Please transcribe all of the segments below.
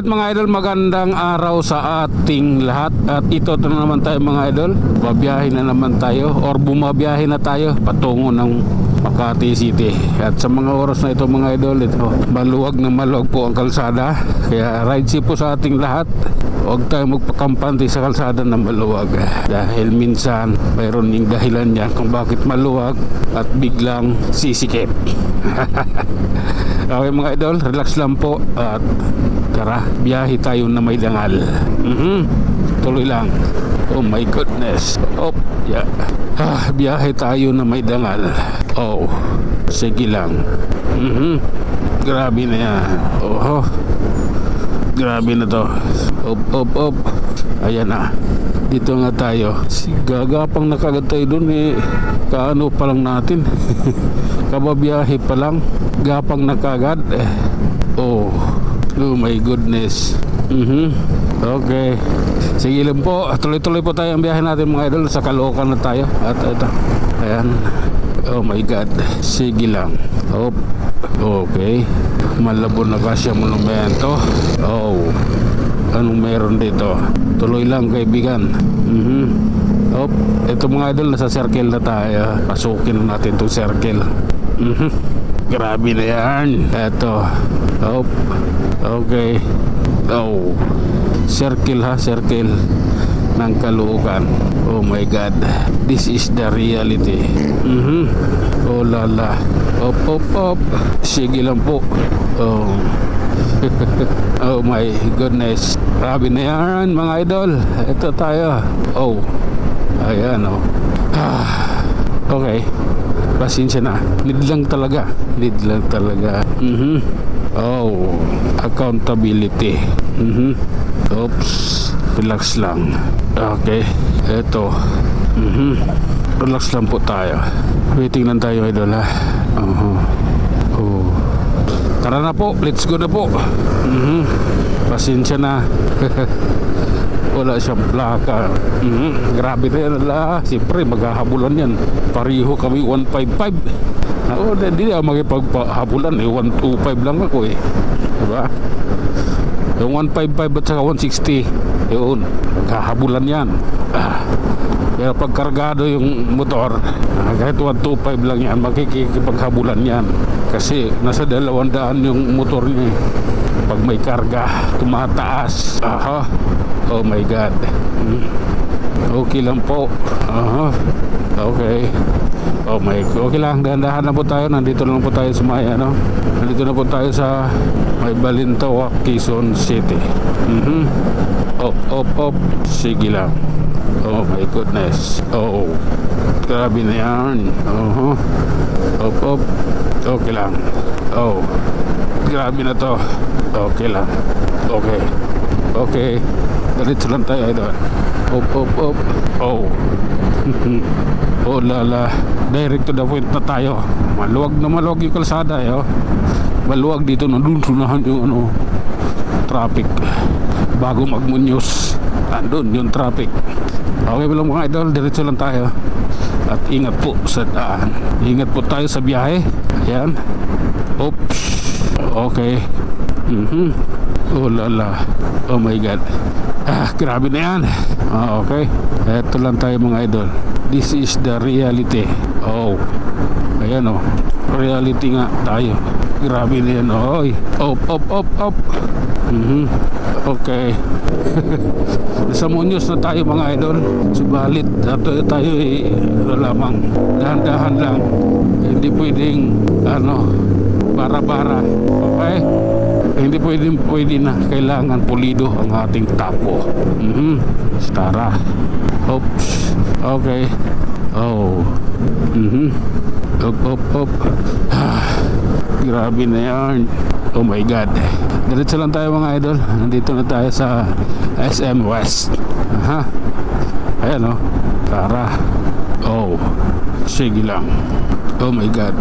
mga idol, magandang araw sa ating lahat. At ito na naman tayo mga idol, babiyahe na naman tayo or bumabiyahe na tayo patungo ng Makati City. At sa mga oras na ito mga idol, ito maluwag na maluwag po ang kalsada. Kaya ride safe po sa ating lahat. Huwag tayo magpakampante sa kalsada na maluwag, dahil minsan mayroon yung dahilan niya kung bakit maluwag at biglang sisikip. Okay mga idol, relax lang po at tara, biyahe tayo na may dangal. Tuloy lang. Oh my goodness. Oh, yeah. Biyahe tayo na may dangal. Oh, sige lang. Grabe na yan. Oh, grabe na to. Op. Ayan na. Dito nga tayo. Gagapang nakagad tayo dun eh. Kaano pa lang natin. Kababiyahe pa lang. Gapang nakagad. Oh my goodness. Okay. Sige lang po. Tuloy-tuloy po tayo ang biyahe natin mga idol. Sa Caloocan na tayo. At ito. Ayan. Oh my God. Sige lang. Okay. Malabon na kasi ang monumento. Oh. Anong meron dito? Tuloy lang kaibigan. Ito mga idol, nasa circle na tayo. Pasukin natin itong circle. Grabe na yan. Ito. Okay. Oh. Circle ha, circle ng Caloocan. Oh my God. This is the reality. Oh lala. Op. Sige lang po. Oh. Oh my goodness. Grabe na yan mga idol. Ito tayo. Oh. Ayan oh. Okay. Pasensya na. Need lang talaga. Oh. Accountability. Oops. Relax lang. Okay. Ito. Relax lang po tayo. Waiting lang tayo idol ha. Oh. Tara na po, let's go na po. Pasensya na. Wala siyang plaka. Grabe na yan. Siyempre maghahabulan yan. Pariho kami 155. Hindi ako magipaghabulan 125 lang ako eh. Diba? Yung 155 at saka 160, yun, maghahabulan yan. Pero pag kargado yung motor, kahit 125 lang yan, makikipaghabulan yan. Kasi nasa 200 yung motor niya eh. Pag may karga, tumataas. Oh my God. Okay lang po. Okay. Okay lang, dahan-dahan na po tayo. Nandito lang po tayo sa nandito na po tayo sa may Balintawak, Quezon City. Op. Sige lang. Oh my goodness. Oh, grabe na yan. Op. Okay lang. Oh, grabe na to. Okay lang. Okay. Diretso lang tayo idol. Op. Oh. Oh lala. Direct to the point na tayo. Maluwag yung kalsada eh. Maluwag dito. Nandun yung traffic. Bago magmunyos, andun yung traffic. Okay lang mga idol, diretso lang tayo. At ingat po sa daan. Ingat po tayo sa biyahe. Ayan. Oops. Okay. Oh lala. Oh my God. Grabe na yan. Okay. Eto lang tayo mga idol. This is the reality. Oh. Ayan oh. Reality nga tayo. Grabe na yan. Oy. Op. Okay. Sa Muñoz na tayo mga idol. Subalit tayo lamang dahan-dahan lang. Hindi pwedeng bara-bara. Okay. Hindi pwede na. Kailangan pulido ang ating tapo. Tara. Oops. Okay. Oh. Op. Grabe na yan. Oh my God. Diretso lang tayo mga idol. Nandito na tayo sa SM West. Ayan oh. Tara. Oh. Sige lang. Oh my God.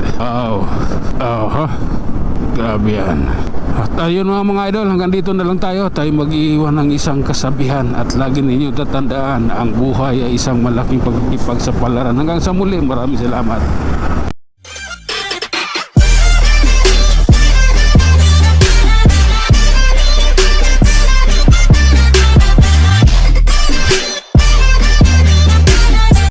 Grabe yan. At ayun mga idol, hanggang dito na lang tayo. Tayo mag-iiwan ng isang kasabihan. At lagi ninyo tatandaan, ang buhay ay isang malaking pagkikipagsapalaran. Hanggang sa muli, maraming salamat.